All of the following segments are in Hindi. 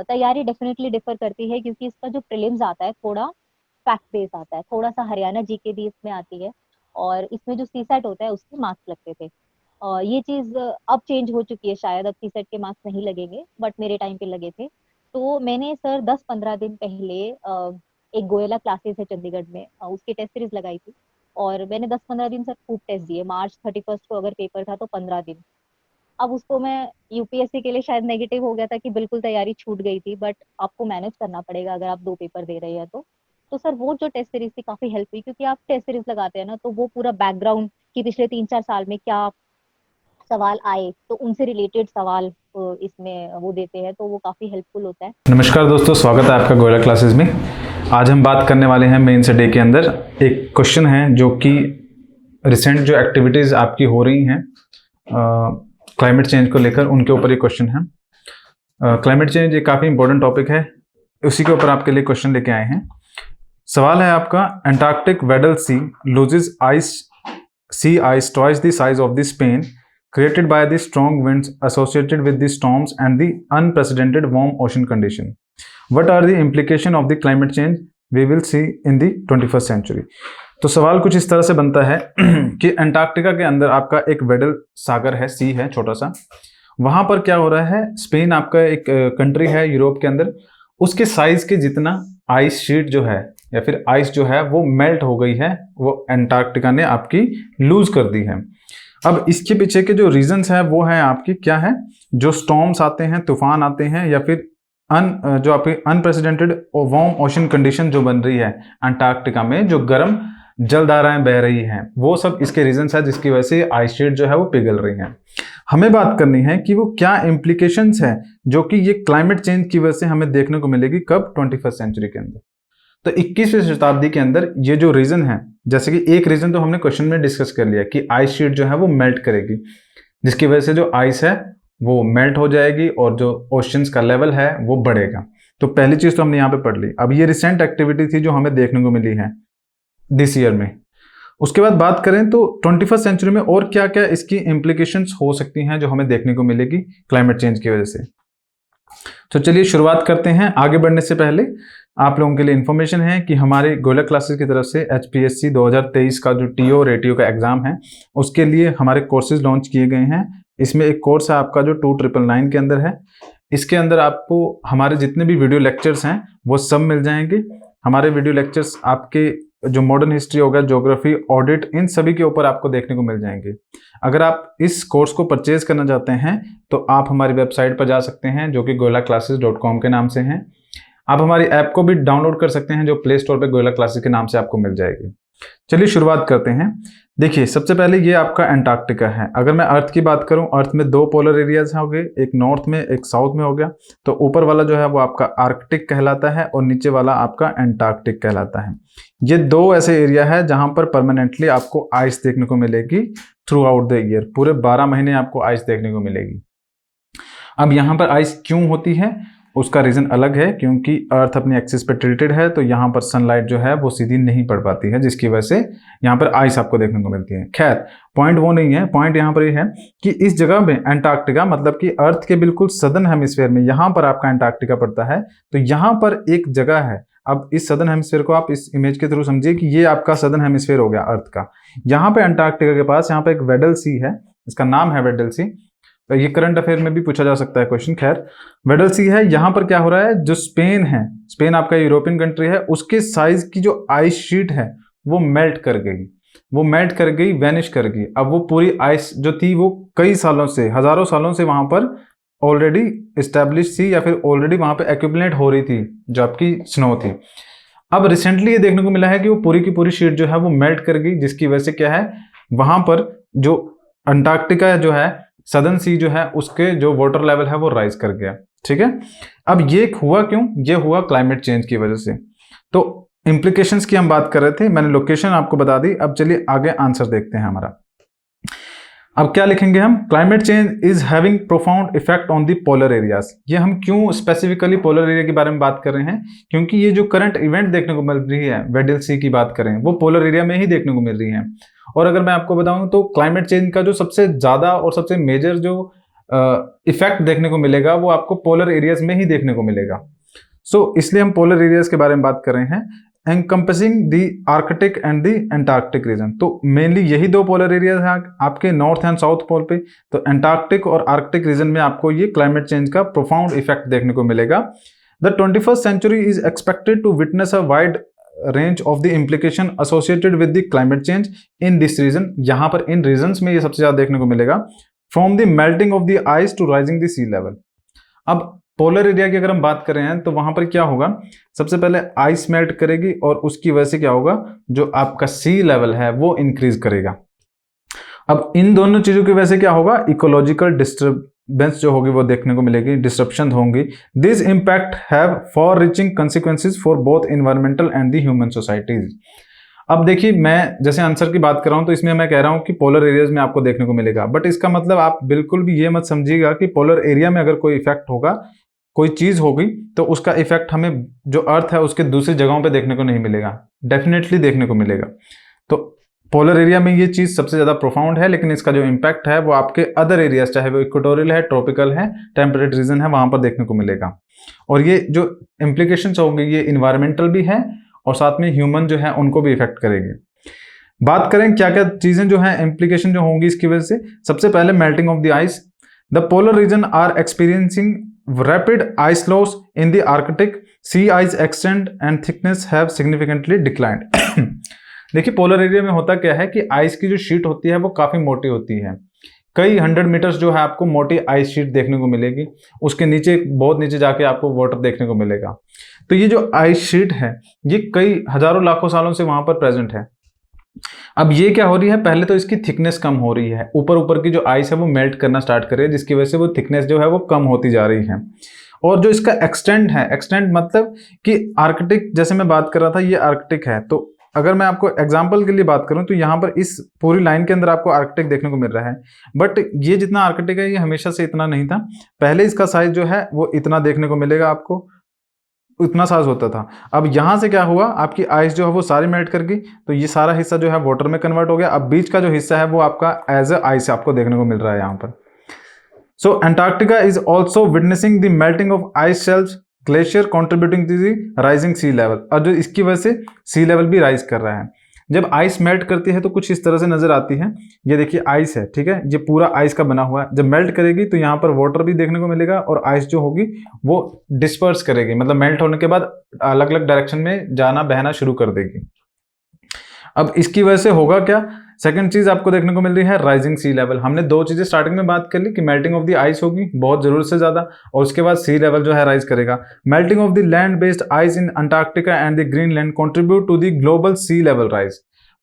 तैयारी डेफिनेटली डिफर करती है, क्योंकि इसका जो प्रीलिम्स आता है थोड़ा फैक्ट बेस आता है, थोड़ा सा हरियाणा जीके भी इसमें आती है, और इसमें जो सीसेट होता है उसके मार्क्स लगते थे। ये चीज अब चेंज हो चुकी है, शायद अब सीसेट के मार्क्स नहीं लगेंगे, बट मेरे टाइम पे लगे थे। तो मैंने सर 10-15 दिन पहले एक गोयला क्लासेस है चंडीगढ़ में, उसकी टेस्ट सीरीज लगाई थी, और मैंने 10-15 दिन सर खूब टेस्ट दिए। मार्च 31 को अगर पेपर था तो 15 दिन। अब उसको मैं यूपीएससी के लिए शायद नेगेटिव हो गया था कि बिल्कुल तैयारी छूट गई थी, बट आपको मैनेज करना पड़ेगा अगर आप 2 पेपर दे रहे हैं तो सर वो जो टेस्ट सीरीज थी काफी हेल्प हुई, क्योंकि आप टेस्ट सीरीज लगाते हैं ना तो वो पूरा बैकग्राउंड कि पिछले 3-4 साल में क्या सवाल आए तो उनसे रिलेटेड सवाल इसमें वो देते हैं, तो वो काफी हेल्पफुल होता है। नमस्कार दोस्तों, स्वागत है आपका गोयला क्लासेस में। आज हम बात करने वाले हैं मेंस डे के अंदर एक क्वेश्चन है जो कि रिसेंट जो एक्टिविटीज़ आपकी हो रही हैं क्लाइमेट चेंज को लेकर, उनके ऊपर ये क्वेश्चन है। क्लाइमेट चेंज एक काफ़ी इंपॉर्टेंट टॉपिक है, उसी के ऊपर आपके लिए क्वेश्चन लेके आए हैं। सवाल है आपका, Antarctic Weddell sea loses ice sea ice twice the size of the Spain, created by the strong winds associated with the storms and the unprecedented warm ocean condition. What are the implications of the climate change we will see in the 21st century? तो सवाल कुछ इस तरह से बनता है कि अंटार्कटिका के अंदर आपका एक वेडल सागर है, सी है छोटा सा। वहां पर क्या हो रहा है, स्पेन आपका एक कंट्री है यूरोप के अंदर, उसके साइज के जितना आइस शीट जो है या फिर आइस जो है वो मेल्ट हो गई है, वो अंटार्कटिका ने आपकी लूज कर दी है। अब इसके पीछे के जो रीजंस है वो है आपकी क्या है, जो स्टॉर्म्स आते हैं, तूफान आते हैं, या फिर जो आपकी अनप्रेसिडेंटेड वार्म ओशन कंडीशन जो बन रही है अंटार्कटिका में, जो गर्म जलधाराएं बह रही हैं, वो सब इसके रीजंस है जिसकी वजह से आइस शीट जो है वो पिघल रही है। हमें बात करनी है कि वो क्या इम्प्लीकेशंस है जो कि ये क्लाइमेट चेंज की वजह से हमें देखने को मिलेगी कब, 21st सेंचुरी के अंदर। तो 21वीं शताब्दी के अंदर ये जो रीजन है, जैसे कि एक रीजन तो हमने क्वेश्चन में डिस्कस कर लिया कि आइस शीट जो है वो मेल्ट करेगी, जिसकी वजह से जो आइस है वो मेल्ट हो जाएगी और जो ओशंस का लेवल है वो बढ़ेगा। तो पहली चीज तो हमने यहाँ पे पढ़ ली। अब ये रिसेंट एक्टिविटी थी जो हमें देखने को मिली है दिस ईयर में। उसके बाद बात करें तो 21st सेंचुरी में और क्या क्या इसकी इम्प्लीकेशंस हो सकती हैं जो हमें देखने को मिलेगी क्लाइमेट चेंज की वजह से। तो चलिए शुरुआत करते हैं। आगे बढ़ने से पहले आप लोगों के लिए इन्फॉर्मेशन है कि हमारे गोयला क्लासेस की तरफ से HPSC 2023 का जो टीओ रेटियो का एग्जाम है उसके लिए हमारे कोर्सेज लॉन्च किए गए हैं। इसमें एक कोर्स है आपका जो 2999 के अंदर है। इसके अंदर आपको हमारे जितने भी वीडियो लेक्चर्स हैं वो सब मिल जाएंगे। हमारे वीडियो लेक्चर्स आपके जो मॉडर्न हिस्ट्री होगा, ज्योग्राफी, ऑडिट, इन सभी के ऊपर आपको देखने को मिल जाएंगे। अगर आप इस कोर्स को परचेज करना चाहते हैं तो आप हमारी वेबसाइट पर जा सकते हैं जो कि goilaclasses.com के नाम से है। आप हमारी ऐप को भी डाउनलोड कर सकते हैं जो प्ले स्टोर पे गोयला क्लासेस के नाम से आपको मिल जाएगी। चलिए शुरुआत करते हैं। देखिए सबसे पहले ये आपका अंटार्कटिका है। अगर मैं अर्थ की बात करूं, अर्थ में 2 पोलर एरियाज हो गए, एक नॉर्थ में एक साउथ में हो गया। तो ऊपर वाला जो है वो आपका आर्कटिक कहलाता है और नीचे वाला आपका अंटार्कटिक कहलाता है। ये 2 ऐसे एरिया है जहां पर परमानेंटली आपको आइस देखने को मिलेगी थ्रू आउट द ईयर। पूरे 12 महीने आपको आइस देखने को मिलेगी। अब यहाँ पर आइस क्यों होती है उसका रीजन अलग है, क्योंकि अर्थ अपनी एक्सिस पे टिल्टेड है तो यहाँ पर सनलाइट जो है वो सीधी नहीं पड़ पाती है, जिसकी वजह से यहाँ पर आइस आपको देखने को मिलती है। खैर पॉइंट वो नहीं है, पॉइंट यहाँ पर ये है कि इस जगह में अंटार्कटिका, मतलब कि अर्थ के बिल्कुल सदर्न हेमिस्फीयर में यहाँ पर आपका अंटार्कटिका पड़ता है। तो यहाँ पर एक जगह है। अब इस सदर्न हेमिस्फीयर को आप इस इमेज के थ्रू समझिए कि ये आपका सदर्न हेमिस्फीयर हो गया अर्थ का। यहाँ पे अंटार्कटिका के पास यहाँ पे एक वेडल सी है, इसका नाम है वेडल सी। तो ये करंट अफेयर में भी पूछा जा सकता है क्वेश्चन। खैर वेडल सी है, यहाँ पर क्या हो रहा है, जो स्पेन है, स्पेन आपका यूरोपियन कंट्री है, उसके साइज की जो आइस शीट है वो मेल्ट कर गई, वैनिश कर गई। अब वो पूरी आइस जो थी वो कई सालों से, हजारों सालों से वहां पर ऑलरेडी इस्टेब्लिश थी या फिर ऑलरेडी वहां पर एक्यूमुलेट हो रही थी जो आपकी स्नो थी। अब रिसेंटली ये देखने को मिला है कि वो पूरी की पूरी शीट जो है वो मेल्ट कर गई, जिसकी वजह से क्या है, वहां पर जो अंटार्कटिका जो है, सदर्न सी जो है, उसके जो वाटर लेवल है वो राइज कर गया। ठीक है। अब ये हुआ क्यों, ये हुआ क्लाइमेट चेंज की वजह से। तो इंप्लीकेशंस की हम बात कर रहे थे, मैंने लोकेशन आपको बता दी। अब चलिए आगे आंसर देखते हैं हमारा। अब क्या लिखेंगे हम, climate change is having profound effect on the polar areas. ये हम क्यों स्पेसिफिकली पोलर एरिया के बारे में बात कर रहे हैं, क्योंकि ये जो करंट इवेंट देखने को मिल रही है, वेडल सी की बात करें, वो पोलर एरिया में ही देखने को मिल रही है। और अगर मैं आपको बताऊं तो क्लाइमेट चेंज का जो सबसे ज्यादा और सबसे मेजर जो इफेक्ट देखने को मिलेगा वो आपको पोलर एरियाज में ही देखने को मिलेगा। इसलिए हम पोलर एरियाज के बारे में बात कर रहे हैं, encompassing the Arctic and the Antarctic region. तो मेनली यही दो पोलर एरियाज हैं आपके नॉर्थ एंड साउथ पोल पे। तो एंटार्क्टिक और आर्कटिक रीजन में आपको ये क्लाइमेट चेंज का प्रोफाउंड इफेक्ट देखने को मिलेगा। The 21st century is expected to witness a wide range of the implication associated with the climate change in this region। यहाँ पर इन रीजन्स में ये सबसे ज्यादा देखने को मिलेगा। From the melting of the ice to rising the sea level. अब पोलर एरिया की अगर हम बात कर रहे हैं तो वहां पर क्या होगा, सबसे पहले आइस मेल्ट करेगी और उसकी वजह से क्या होगा, जो आपका सी लेवल है वो इंक्रीज करेगा। अब इन दोनों चीजों की वजह से क्या होगा, इकोलॉजिकल डिस्टर्बेंस जो होगी वो देखने को मिलेगी, डिस्ट्रप्शन होंगी। This impact have for reaching consequences for both environmental and the human societies. अब देखिए, मैं जैसे आंसर की बात कर रहा हूं तो इसमें मैं कह रहा हूं कि पोलर एरियाज में आपको देखने को मिलेगा, बट इसका मतलब आप बिल्कुल भी ये मत समझिएगा कि पोलर एरिया में अगर कोई इफेक्ट होगा, कोई चीज होगी, तो उसका इफेक्ट हमें जो अर्थ है उसके दूसरी जगहों पे देखने को नहीं मिलेगा। डेफिनेटली देखने को मिलेगा। तो पोलर एरिया में ये चीज सबसे ज्यादा प्रोफाउंड है, लेकिन इसका जो इम्पैक्ट है वो आपके अदर एरियाज, चाहे वो इक्वेटोरियल है, ट्रॉपिकल है, टेम्परेट रीजन है, वहां पर देखने को मिलेगा। और ये जो इम्प्लीकेशंस होंगे ये इन्वायरमेंटल भी है और साथ में ह्यूमन जो है उनको भी इफेक्ट करेगी। बात करें क्या क्या चीजें जो है इम्प्लीकेशन जो होंगी इसकी वजह से। सबसे पहले melting of the ice. The polar region are experiencing rapid ice loss in the Arctic, sea ice extent and thickness have significantly declined। देखिए, पोलर एरिया में होता क्या है कि आइस की जो शीट होती है वो काफी मोटी होती है। कई 100 मीटर्स जो है आपको मोटी आइस शीट देखने को मिलेगी, उसके नीचे बहुत नीचे जाके आपको वाटर देखने को मिलेगा। तो ये जो आइस शीट है ये कई हजारों लाखों सालों से वहां पर प्रेजेंट है। अब ये क्या हो रही है, पहले तो इसकी थिकनेस कम हो रही है, ऊपर ऊपर की जो आइस है वो मेल्ट करना स्टार्ट कर रही है, जिसकी वजह से वो थिकनेस जो है वो कम होती जा रही है। और जो इसका एक्सटेंट है, एक्सटेंट मतलब कि आर्कटिक, जैसे मैं बात कर रहा था ये आर्कटिक है, तो अगर मैं आपको एग्जांपल के लिए बात करूं तो यहाँ पर इस पूरी लाइन के अंदर आपको आर्कटिक देखने को मिल रहा है, बट ये जितना आर्कटिक है ये हमेशा से इतना नहीं था। पहले इसका साइज जो है वो इतना देखने को मिलेगा, आपको इतना साइज होता था। अब यहां से क्या हुआ, आपकी आइस जो है वो सारी मेल्ट कर गई, तो ये सारा हिस्सा जो है वाटर में कन्वर्ट हो गया। अब बीच का जो हिस्सा है वो आपका एज अ आइस आपको देखने को मिल रहा है यहाँ पर। So Antarctica is also witnessing the melting of ice shelves, glacier contributing to the rising sea level. और जो इसकी वजह से सी लेवल भी राइज कर रहा है। जब आइस मेल्ट करती है तो कुछ इस तरह से नजर आती है। ये देखिए आइस है, ठीक है, ये पूरा आइस का बना हुआ है। जब मेल्ट करेगी तो यहाँ पर वाटर भी देखने को मिलेगा और आइस जो होगी वो डिस्पर्स करेगी, मतलब मेल्ट होने के बाद अलग अलग डायरेक्शन में जाना बहना शुरू कर देगी। अब इसकी वजह से होगा क्या, सेकंड चीज आपको देखने को मिल रही है राइजिंग सी लेवल। हमने दो चीजें स्टार्टिंग में बात कर ली कि मेल्टिंग ऑफ द आइस होगी बहुत जरूरत से ज्यादा, और उसके बाद सी लेवल जो है राइज करेगा। Melting of the land based ice in Antarctica and the Greenland contribute to the global sea level rise.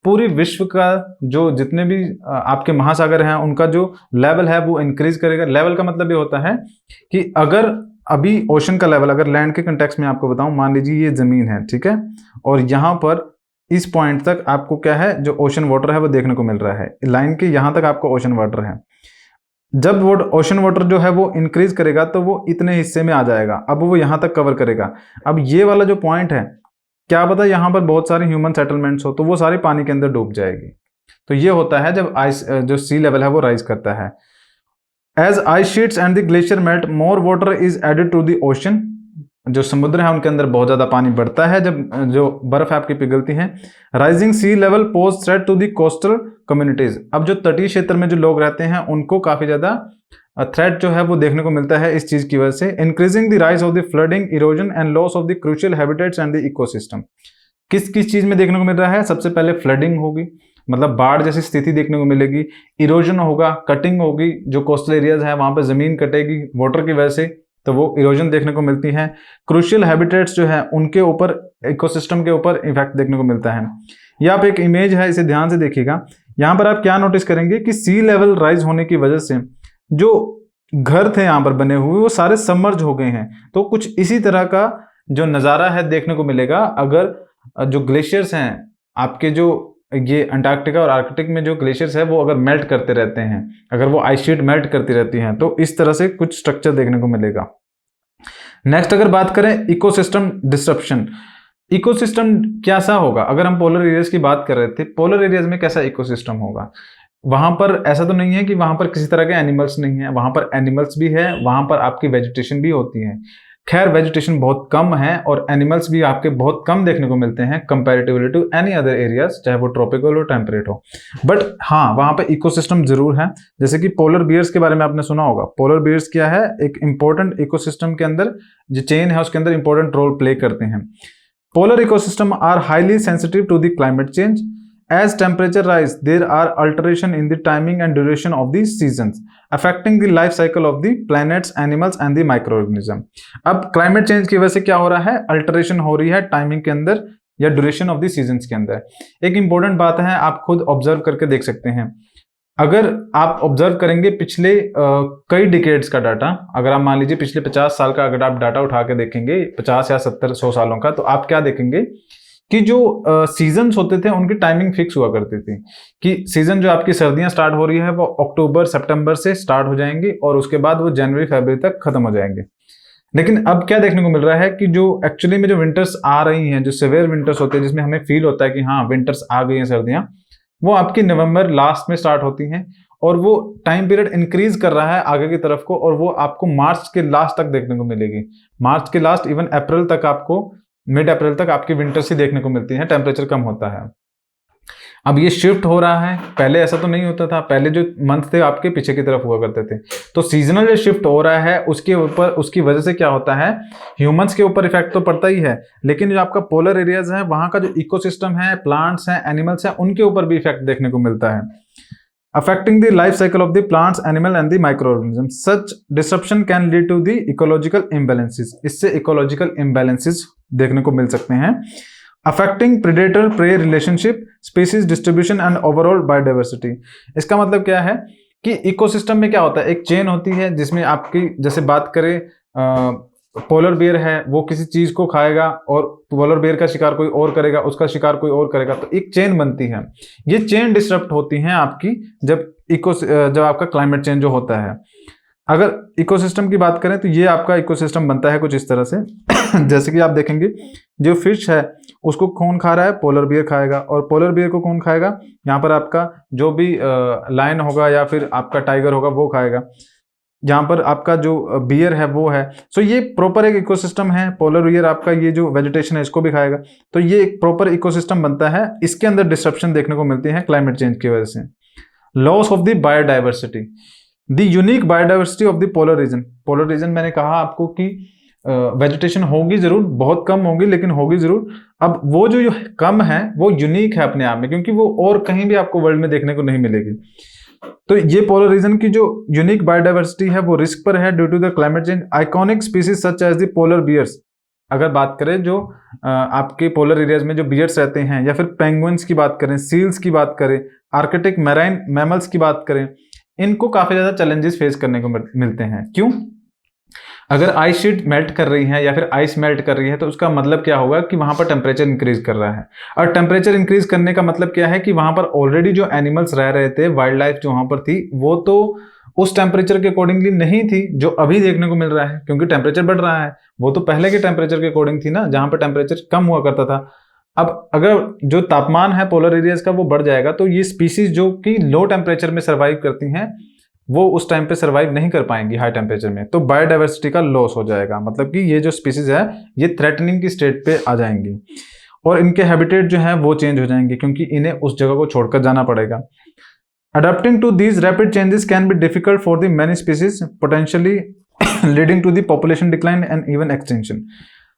पूरी विश्व का जो जितने भी आपके महासागर हैं उनका जो लेवल है वो इंक्रीज करेगा। लेवल का मतलब ये होता है कि अगर अभी ओशन का लेवल, अगर लैंड के कंटेक्स्ट में आपको बताऊं, मान लीजिए ये जमीन है, ठीक है, और यहां पर इस पॉइंट तक आपको क्या है, जो ओशन वाटर है वो देखने को मिल रहा है। लाइन के यहां तक आपको ओशन वाटर है। जब वो ओशन वाटर जो है वो इंक्रीज करेगा तो वो इतने हिस्से में आ जाएगा, अब वो यहां तक कवर करेगा। अब ये वाला जो पॉइंट है, क्या पता यहां पर बहुत सारे ह्यूमन सेटलमेंट्स हो तो वो सारी पानी के अंदर डूब जाएगी। तो ये होता है जब आइस जो सी लेवल है वो राइज करता है। As ice sheets and the glacier melt, more water is added to the ocean. जो समुद्र है उनके अंदर बहुत ज्यादा पानी बढ़ता है जब जो बर्फ है आपकी पिघलती है। Rising sea level pose threat to the coastal communities. अब जो तटीय क्षेत्र में जो लोग रहते हैं उनको काफी ज्यादा थ्रेट जो है वो देखने को मिलता है इस चीज की वजह से। Increasing the rise of the flooding, erosion and loss of the crucial habitats and the ecosystem. किस किस चीज में देखने को मिल रहा है, सबसे पहले फ्लडिंग होगी, मतलब बाढ़ जैसी स्थिति देखने को मिलेगी। इरोजन होगा, कटिंग होगी, जो कोस्टल एरियाज है वहां पर जमीन कटेगी वाटर की वजह से, तो वो इरोजन देखने को मिलती है। क्रूशियल हैबिटेट्स जो है उनके ऊपर, इकोसिस्टम के ऊपर इफेक्ट देखने को मिलता है। ये आप एक इमेज है, इसे ध्यान से देखिएगा। यहाँ पर आप क्या नोटिस करेंगे कि सी लेवल राइज होने की वजह से जो घर थे यहाँ पर बने हुए वो सारे सबमर्ज हो गए हैं। तो कुछ इसी तरह का जो नज़ारा है देखने को मिलेगा अगर जो ग्लेशियर्स हैं आपके, जो ये अंटार्कटिका और आर्कटिक में जो ग्लेशियर्स है वो अगर मेल्ट करते रहते हैं, अगर वो आइस शीट मेल्ट करती रहती हैं, तो इस तरह से कुछ स्ट्रक्चर देखने को मिलेगा। नेक्स्ट अगर बात करें इकोसिस्टम डिस्ट्रप्शन, इकोसिस्टम कैसा होगा, अगर हम पोलर एरियाज की बात कर रहे थे, पोलर एरियाज में कैसा इकोसिस्टम होगा। वहां पर ऐसा तो नहीं है कि वहां पर किसी तरह के एनिमल्स नहीं है, वहां पर एनिमल्स भी है, वहां पर आपकी वेजिटेशन भी होती है। खैर वेजिटेशन बहुत कम है और एनिमल्स भी आपके बहुत कम देखने को मिलते हैं comparatively to any other areas, चाहे वो ट्रॉपिकल हो टेम्परेट हो। बट हाँ, वहां पे इकोसिस्टम जरूर है। जैसे कि पोलर बियर्स के बारे में आपने सुना होगा। पोलर बियर्स क्या है, एक इंपॉर्टेंट इकोसिस्टम के अंदर जो चेन है उसके अंदर इंपॉर्टेंट रोल प्ले करते हैं। Polar ecosystem are highly sensitive to the climate change. As temperature rise, there are alteration in the timing and duration of the seasons, affecting the life cycle of the planets, animals and the microorganism. अब climate change की वजह से क्या हो रहा है, अल्टरेशन हो रही है टाइमिंग के अंदर या ड्यूरेशन ऑफ द सीजन्स के अंदर। एक इंपॉर्टेंट बात है, आप खुद ऑब्जर्व करके देख सकते हैं। अगर आप ऑब्जर्व करेंगे पिछले कई डिकेड्स का डाटा, अगर आप मान लीजिए पिछले 50 साल का अगर आप डाटा उठा के देखेंगे, 50 या 70 100 सालों का, तो आप क्या देखेंगे कि जो सीजन्स होते थे उनकी टाइमिंग फिक्स हुआ करती थी कि सीजन जो आपकी सर्दियां स्टार्ट हो रही है वो अक्टूबर सितंबर से स्टार्ट हो जाएंगी और उसके बाद वो जनवरी फरवरी तक खत्म हो जाएंगे। लेकिन अब क्या देखने को मिल रहा है कि जो एक्चुअली में जो विंटर्स आ रही हैं, जो सिवियर विंटर्स होते हैं जिसमें हमें फील होता है कि हाँ विंटर्स आ गई हैं, सर्दियां, वो आपकी नवंबर लास्ट में स्टार्ट होती हैं और वो टाइम पीरियड इंक्रीज कर रहा है आगे की तरफ को, और वो आपको मार्च के लास्ट तक देखने को मिलेगी। मार्च के लास्ट इवन अप्रैल तक, आपको मिड अप्रैल तक आपकी विंटर्स ही देखने को मिलती है, टेम्परेचर कम होता है। अब ये शिफ्ट हो रहा है, पहले ऐसा तो नहीं होता था, पहले जो मंथ थे आपके पीछे की तरफ हुआ करते थे। तो सीजनल जो शिफ्ट हो रहा है उसके ऊपर, उसकी वजह से क्या होता है, ह्यूमंस के ऊपर इफेक्ट तो पड़ता ही है, लेकिन जो आपका पोलर एरियाज है वहां का जो इकोसिस्टम है, प्लांट्स हैं, एनिमल्स हैं, उनके ऊपर भी इफेक्ट देखने को मिलता है। Affecting the life cycle of the plants, animal and the microorganisms. Such disruption can lead to the ecological imbalances. इससे ecological imbalances देखने को मिल सकते हैं। Affecting predator-prey relationship, species distribution and overall biodiversity. इसका मतलब क्या है कि इकोसिस्टम में क्या होता है, एक चेन होती है जिसमें आपकी, जैसे बात करें पोलर बियर है, वो किसी चीज को खाएगा और पोलर बियर का शिकार कोई और करेगा, उसका शिकार कोई और करेगा, तो एक चेन बनती है। ये चेन डिस्टर्ब होती है आपकी जब आपका क्लाइमेट चेंज जो होता है। अगर इकोसिस्टम की बात करें तो ये आपका इकोसिस्टम बनता है कुछ इस तरह से जैसे कि आप देखेंगे जो फिश है उसको कौन खा रहा है, पोलर बियर खाएगा, और पोलर बियर को कौन खाएगा, यहाँ पर आपका जो भी लायन होगा या फिर आपका टाइगर होगा वो खाएगा, जहां पर आपका जो बियर है वो है। सो ये प्रॉपर एक इकोसिस्टम है। पोलर बियर आपका ये जो वेजिटेशन है इसको भी खाएगा, तो ये एक प्रॉपर इकोसिस्टम बनता है। इसके अंदर डिस्ट्रप्शन देखने को मिलती है क्लाइमेट चेंज की वजह से। Loss of the biodiversity, the unique biodiversity of the polar reason. Polar region मैंने कहा आपको कि वेजिटेशन होगी जरूर, बहुत कम होगी लेकिन होगी जरूर। अब वो जो कम है वो यूनिक है अपने आप में, क्योंकि वो और कहीं भी आपको वर्ल्ड में देखने को नहीं मिलेगी। तो ये पोलर रीजन की जो यूनिक बायोडाइवर्सिटी है वो रिस्क पर है due to the climate change. Iconic species such as the polar bears, अगर बात करें जो आपके पोलर एरियाज में जो बियर्स रहते हैं, या फिर पेंगुइन्स की बात करें, सील्स की बात करें, आर्कटिक मैराइन मैमल्स की बात करें, इनको काफी ज्यादा चैलेंजेस फेस करने को मिलते हैं। क्यों? अगर आइस शीट मेल्ट कर रही है या फिर आइस मेल्ट कर रही है तो उसका मतलब क्या होगा कि वहां पर टेम्परेचर इंक्रीज कर रहा है। और टेम्परेचर इंक्रीज करने का मतलब क्या है कि वहां पर ऑलरेडी जो एनिमल्स रह रहे थे, वाइल्ड लाइफ जो वहां पर थी, वो तो उस टेम्परेचर के अकॉर्डिंगली नहीं थी जो अभी देखने को मिल रहा है, क्योंकि टेम्परेचर बढ़ रहा है। वो तो पहले के टेम्परेचर के अकॉर्डिंग थी ना, जहां पर टेम्परेचर कम हुआ करता था। अब अगर जो तापमान है पोलर एरियाज का वो बढ़ जाएगा तो ये स्पीसीज जो कि लो टेम्परेचर में सर्वाइव करती हैं वो उस टाइम पे सर्वाइव नहीं कर पाएंगी हाई टेम्परेचर में, तो बायोडाइवर्सिटी का लॉस हो जाएगा। मतलब कि ये जो स्पीसीज है ये थ्रेटनिंग की स्टेट पे आ जाएंगी और इनके हैबिटेट जो है वो चेंज हो जाएंगे, क्योंकि इन्हें उस जगह को छोड़कर जाना पड़ेगा। Adopting to these rapid changes can be difficult for the many species, potentially leading to the population decline and even extinction.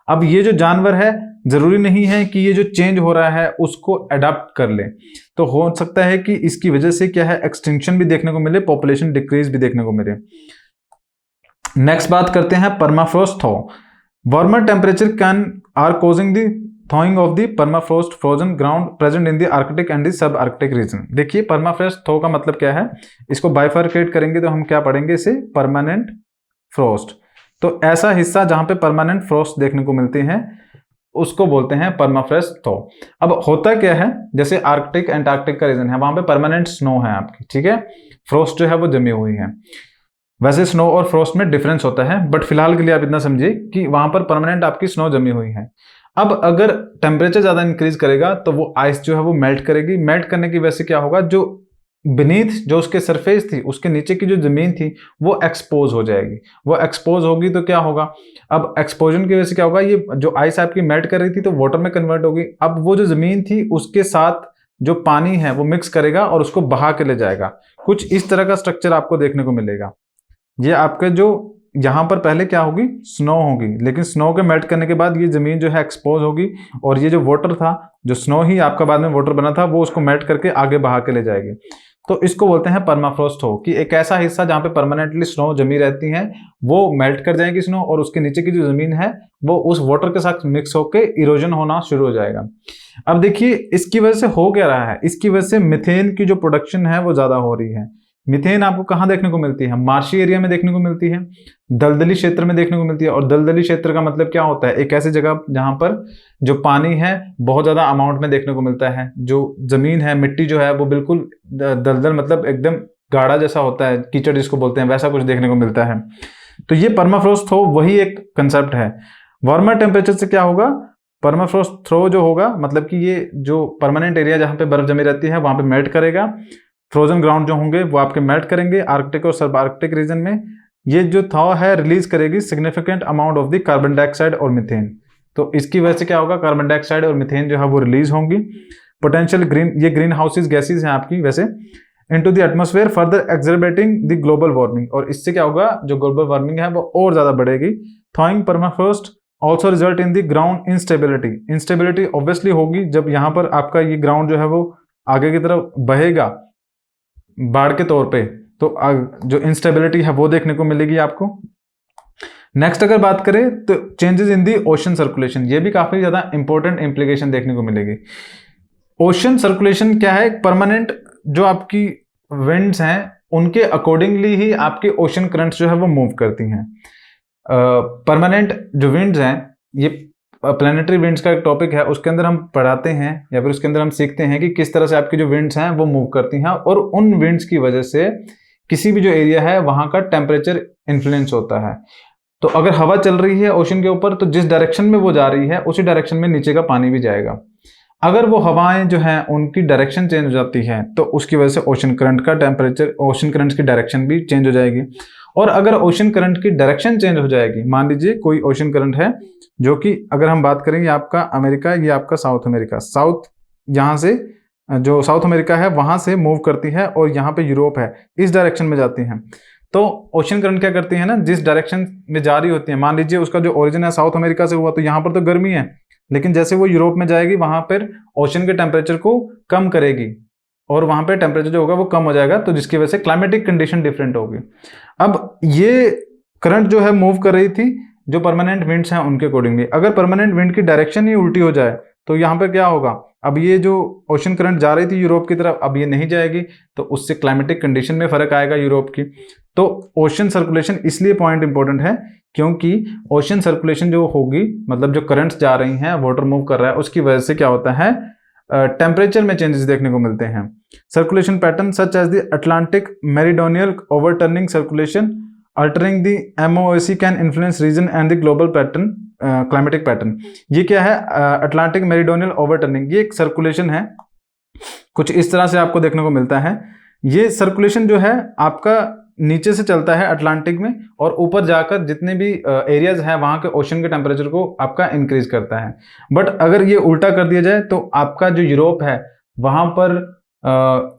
अब ये जो जानवर है जरूरी नहीं है कि ये जो चेंज हो रहा है उसको अडॉप्ट कर ले, तो हो सकता है कि इसकी वजह से क्या है, एक्सटिंक्शन भी देखने को मिले, पॉपुलेशन डिक्रीज भी देखने को मिले। नेक्स्ट बात करते हैं permafrost thaw. Warmer temperature can are causing the thawing of the permafrost frozen ground present in the Arctic and the sub Arctic region. देखिए परमाफ्रोस्ट थॉ का मतलब क्या है, इसको बाइफरकेट करेंगे तो हम क्या पढ़ेंगे इसे, परमानेंट फ्रोस्ट। तो ऐसा हिस्सा जहां पे परमानेंट फ्रोस्ट देखने को मिलते हैं उसको बोलते हैं परमाफ्रोस्ट थॉ। अब होता क्या है, जैसे आर्कटिक एंटार्कटिक का रीजन है, वहां पे परमानेंट स्नो है आपकी, ठीक है, फ्रोस्ट जो है वो जमी हुई है। वैसे स्नो और फ्रोस्ट में डिफरेंस होता है, बट फिलहाल के लिए आप इतना समझिए कि वहां पर परमानेंट आपकी स्नो जमी हुई है। अब अगर टेम्परेचर ज्यादा इंक्रीज करेगा तो वो आइस जो है वो मेल्ट करेगी। मेल्ट करने की वजह से क्या होगा, जो बीनीथ जो उसके सरफेस थी, उसके नीचे की जो जमीन थी वो एक्सपोज हो जाएगी। वो एक्सपोज होगी तो क्या होगा, अब एक्सपोजन की वजह से क्या होगा, ये जो आइस आपकी मेल्ट कर रही थी तो वाटर में कन्वर्ट होगी। अब वो जो जमीन थी उसके साथ जो पानी है वो मिक्स करेगा और उसको बहा के ले जाएगा। कुछ इस तरह का स्ट्रक्चर आपको देखने को मिलेगा। ये आपके जो यहाँ पर पहले क्या होगी, स्नो होगी, लेकिन स्नो के मेल्ट करने के बाद ये जमीन जो है एक्सपोज होगी और ये जो वाटर था, जो स्नो ही आपका बाद में वाटर बना था, वो उसको मेल्ट करके आगे बहा के ले जाएगी। तो इसको बोलते हैं परमाफ्रोस्ट हो, कि एक ऐसा हिस्सा जहां पे परमानेंटली स्नो जमी रहती है वो मेल्ट कर जाएगी स्नो, और उसके नीचे की जो जमीन है वो उस वाटर के साथ मिक्स होकर इरोजन होना शुरू हो जाएगा। अब देखिए इसकी वजह से हो क्या रहा है, इसकी वजह से मीथेन की जो प्रोडक्शन है वो ज्यादा हो रही है। मीथेन आपको कहाँ देखने को मिलती है, मार्शी एरिया में देखने को मिलती है, दलदली क्षेत्र में देखने को मिलती है। और दलदली क्षेत्र का मतलब क्या होता है, एक ऐसी जगह जहां पर जो पानी है बहुत ज्यादा अमाउंट में देखने को मिलता है, जो जमीन है, मिट्टी जो है वो बिल्कुल दलदल मतलब एकदम गाढ़ा जैसा होता है, कीचड़ जिसको बोलते हैं, वैसा कुछ देखने को मिलता है। तो ये परमाफ्रोस्ट थ्रो वही एक कंसेप्ट है। वार्मर टेम्परेचर से क्या होगा, परमाफ्रोस्ट थ्रो जो होगा मतलब कि ये जो परमानेंट एरिया जहां पे बर्फ जमी रहती है वहां पे मेल्ट करेगा। फ्रोजन ग्राउंड जो होंगे वो आपके मेल्ट करेंगे आर्कटिक और सब आर्कटिक रीजन में। ये जो थॉ है रिलीज करेगी significant amount of the carbon dioxide और मीथेन। तो इसकी वजह से क्या होगा, कार्बन डाइऑक्साइड और मीथेन जो है वो रिलीज होंगी। पोटेंशियल ग्रीन, ये ग्रीन हाउसेज गैसेज हैं आपकी वैसे, into the atmosphere further exacerbating the global warming. और इससे क्या होगा, जो ग्लोबल वार्मिंग है वो और ज्यादा बढ़ेगी। थॉइंग permafrost also result in the ground instability. Instability obviously होगी जब यहाँ पर आपका ये ग्राउंड जो है वो आगे की तरफ बहेगा बाढ़ के तौर पे, तो जो इंस्टेबिलिटी है वो देखने को मिलेगी आपको। नेक्स्ट अगर बात करें तो changes in the ocean circulation, ये भी काफी ज्यादा इंपॉर्टेंट इंप्लीकेशन देखने को मिलेगी। ओशन सर्कुलेशन क्या है, परमानेंट जो आपकी विंड्स हैं उनके अकॉर्डिंगली ही आपके ओशन करंट्स जो है वो मूव करती हैं। परमानेंट जो विंड्स हैं, ये प्लानिटरी विंड्स का एक टॉपिक है, उसके अंदर हम पढ़ाते हैं या फिर उसके अंदर हम सीखते हैं कि किस तरह से आपकी जो विंड्स हैं वो मूव करती हैं, और उन विंड्स की वजह से किसी भी जो एरिया है वहां का टेम्परेचर इन्फ्लुएंस होता है। तो अगर हवा चल रही है ओशन के ऊपर तो जिस डायरेक्शन में वो जा रही है उसी डायरेक्शन में नीचे का पानी भी जाएगा। अगर वो हवाएं जो हैं उनकी डायरेक्शन चेंज हो जाती है तो उसकी वजह से ओशन करंट का टेम्परेचर, ओशन करंट की डायरेक्शन भी चेंज हो जाएगी। और अगर ओशन करंट की डायरेक्शन चेंज हो जाएगी, मान लीजिए कोई ओशन करंट है जो कि अगर हम बात करें ये आपका अमेरिका, ये आपका साउथ अमेरिका, साउथ यहाँ से जो साउथ अमेरिका है वहां से मूव करती है और यहाँ पे यूरोप है, इस डायरेक्शन में जाती है। तो ओशन करंट क्या करती है ना, जिस डायरेक्शन में जा रही होती है, मान लीजिए उसका जो ओरिजिन है साउथ अमेरिका से हुआ तो यहाँ पर तो गर्मी है, लेकिन जैसे वो यूरोप में जाएगी वहां पर ओशन के टेम्परेचर को कम करेगी और वहां पे टेम्परेचर जो होगा वो कम हो जाएगा, तो जिसकी वजह से क्लाइमेटिक कंडीशन डिफरेंट होगी। अब ये करंट जो है मूव कर रही थी जो परमानेंट विंड्स हैं उनके अकॉर्डिंगली। अगर परमानेंट विंड की डायरेक्शन ही उल्टी हो जाए तो यहाँ पे क्या होगा, अब ये जो ओशन करंट जा रही थी यूरोप की तरफ अब ये नहीं जाएगी, तो उससे क्लाइमेटिक कंडीशन में फर्क आएगा यूरोप की। तो ओशन सर्कुलेशन इसलिए पॉइंट इंपॉर्टेंट है क्योंकि ओशन सर्कुलेशन जो होगी मतलब जो करंट्स जा रही हैं, वाटर मूव कर रहा है, उसकी वजह से क्या होता है, टेम्परेचर में चेंजेस देखने को मिलते हैं। Circulation pattern such as the Atlantic meridional overturning circulation altering the MOAC can influence region and the global pattern climatic pattern. ये क्या है, अटलांटिक मेरिडोनियल ओवरटर्निंग, ये एक सर्कुलेशन है, कुछ इस तरह से आपको देखने को मिलता है। ये सर्कुलेशन जो है आपका नीचे से चलता है अटलांटिक में और ऊपर जाकर जितने भी एरियाज हैं वहां के ओशन के टेम्परेचर को आपका इंक्रीज करता है। बट अगर ये उल्टा कर दिया जाए तो आपका जो यूरोप है वहां पर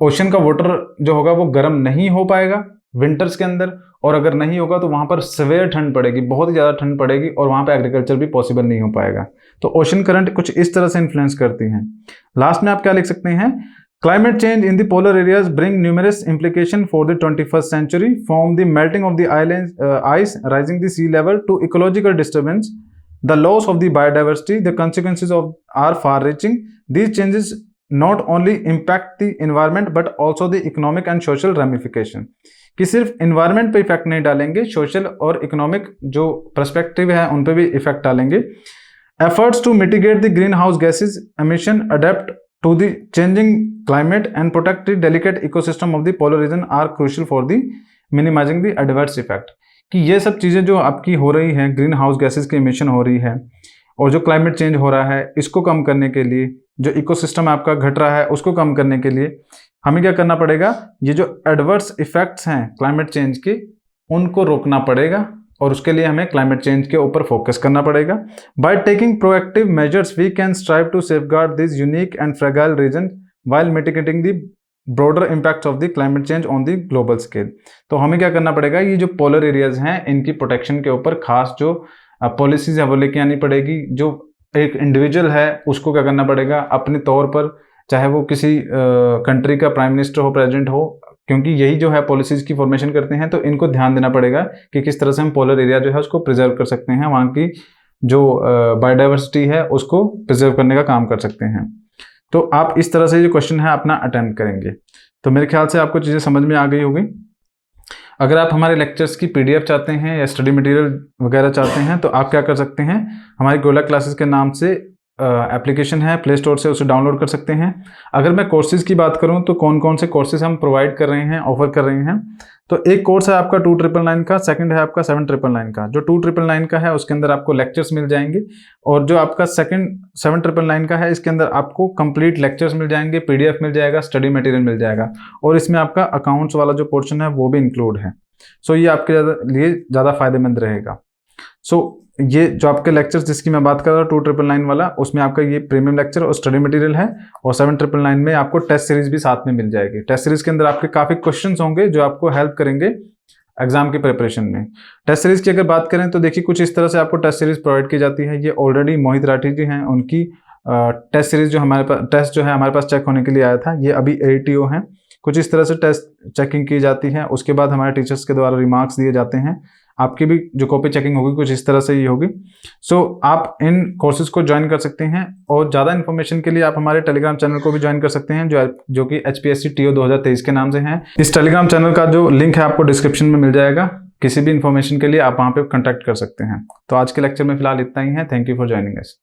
ओशन का वाटर जो होगा वो गर्म नहीं हो पाएगा विंटर्स के अंदर, और अगर नहीं होगा तो वहां पर सवेयर ठंड पड़ेगी, बहुत ही ज्यादा ठंड पड़ेगी और वहां पे एग्रीकल्चर भी पॉसिबल नहीं हो पाएगा। तो ओशन करंट कुछ इस तरह से इन्फ्लुएंस करती हैं। लास्ट में आप क्या लिख सकते हैं, Climate change in the polar areas bring numerous implications for the 21st century, from the melting of the ice, rising the sea level, to ecological disturbance, the loss of the biodiversity. The consequences of are far-reaching. These changes not only impact the environment but also the economic and social ramification. कि सिर्फ environment पे इफेक्ट नहीं डालेंगे, social और economic जो perspective है उन पे भी इफेक्ट डालेंगे। Efforts to mitigate the greenhouse gases emission, adapt to the changing climate and protect the delicate ecosystem of the polar region are crucial for the minimizing the adverse effect। कि ये सब चीज़ें जो आपकी हो रही हैं, ग्रीन हाउस गैसेज की इमिशन हो रही है और जो क्लाइमेट चेंज हो रहा है इसको कम करने के लिए, जो इकोसिस्टम आपका घट रहा है उसको कम करने के लिए हमें क्या करना पड़ेगा, ये जो एडवर्स इफेक्ट्स हैं क्लाइमेट चेंज के, उनको रोकना पड़ेगा और उसके लिए हमें क्लाइमेट चेंज के ऊपर फोकस करना पड़ेगा। By taking proactive measures we can strive to safeguard this unique and fragile region while mitigating the broader impacts of the climate change on the global scale। तो हमें क्या करना पड़ेगा, ये जो पोलर एरियाज हैं इनकी प्रोटेक्शन के ऊपर खास जो पॉलिसीज है वो लेके आनी पड़ेगी। जो एक इंडिविजुअल है उसको क्या करना पड़ेगा अपने तौर पर, चाहे वो किसी कंट्री का प्राइम मिनिस्टर हो, प्रेसिडेंट हो, क्योंकि यही जो है पॉलिसीज की फॉर्मेशन करते हैं, तो इनको ध्यान देना पड़ेगा कि किस तरह से हम पोलर एरिया जो है उसको प्रिजर्व कर सकते हैं, वहाँ की जो बायोडाइवर्सिटी है उसको प्रिजर्व करने का काम कर सकते हैं। तो आप इस तरह से जो क्वेश्चन है अपना अटेम्प्ट करेंगे। तो मेरे ख्याल से आपको चीज़ें समझ में आ गई होगी। अगर आप हमारे लेक्चर्स की पीडीएफ चाहते हैं या स्टडी मटेरियल वगैरह चाहते हैं तो आप क्या कर सकते हैं, हमारी गोला क्लासेस के नाम से एप्लीकेशन है, प्ले स्टोर से उसे डाउनलोड कर सकते हैं। अगर मैं कोर्सेज की बात करूं तो कौन कौन से कोर्सेज हम प्रोवाइड कर रहे हैं, ऑफर कर रहे हैं, तो एक कोर्स है आपका 2999 का, सेकंड है आपका 7999 का। जो 2999 का है उसके अंदर आपको लेक्चर्स मिल जाएंगे, और जो आपका सेकंड 7999 का है इसके अंदर आपको कंप्लीट लेक्चर्स मिल जाएंगे, पीडीएफ मिल जाएगा, स्टडी मटेरियल मिल जाएगा, और इसमें आपका अकाउंट्स वाला जो पोर्शन है वो भी इंक्लूड है। सो ये आपके लिए ज़्यादा फायदेमंद रहेगा। सो ये जो आपके लेक्चर्स जिसकी मैं बात कर रहा हूँ 2999 वाला, उसमें आपका ये प्रीमियम लेक्चर और स्टडी मटेरियल है, और 7999 में आपको टेस्ट सीरीज भी साथ में मिल जाएगी। टेस्ट सीरीज के अंदर आपके काफ़ी क्वेश्चंस होंगे जो आपको हेल्प करेंगे एग्जाम की प्रिपरेशन में। टेस्ट सीरीज की अगर बात करें तो देखिए कुछ इस तरह से आपको टेस्ट सीरीज प्रोवाइड की जाती है। ये ऑलरेडी मोहित राठी जी हैं, उनकी टेस्ट सीरीज जो हमारे पास टेस्ट जो है हमारे पास चेक होने के लिए आया था, ये अभी ATO हैं। कुछ इस तरह से टेस्ट चेकिंग की जाती है, उसके बाद हमारे टीचर्स के द्वारा रिमार्क्स दिए जाते हैं। आपकी भी जो कॉपी चेकिंग होगी कुछ इस तरह से ही होगी। सो आप इन कोर्सेज को ज्वाइन कर सकते हैं, और ज़्यादा इन्फॉर्मेशन के लिए आप हमारे टेलीग्राम चैनल को भी ज्वाइन कर सकते हैं जो कि HPSC TO 2023 के नाम से हैं। इस टेलीग्राम चैनल का जो लिंक है आपको डिस्क्रिप्शन में मिल जाएगा। किसी भी इन्फॉर्मेशन के लिए आप वहाँ पे कॉन्टैक्ट कर सकते हैं। तो आज के लेक्चर में फिलहाल इतना ही है। Thank you for joining us.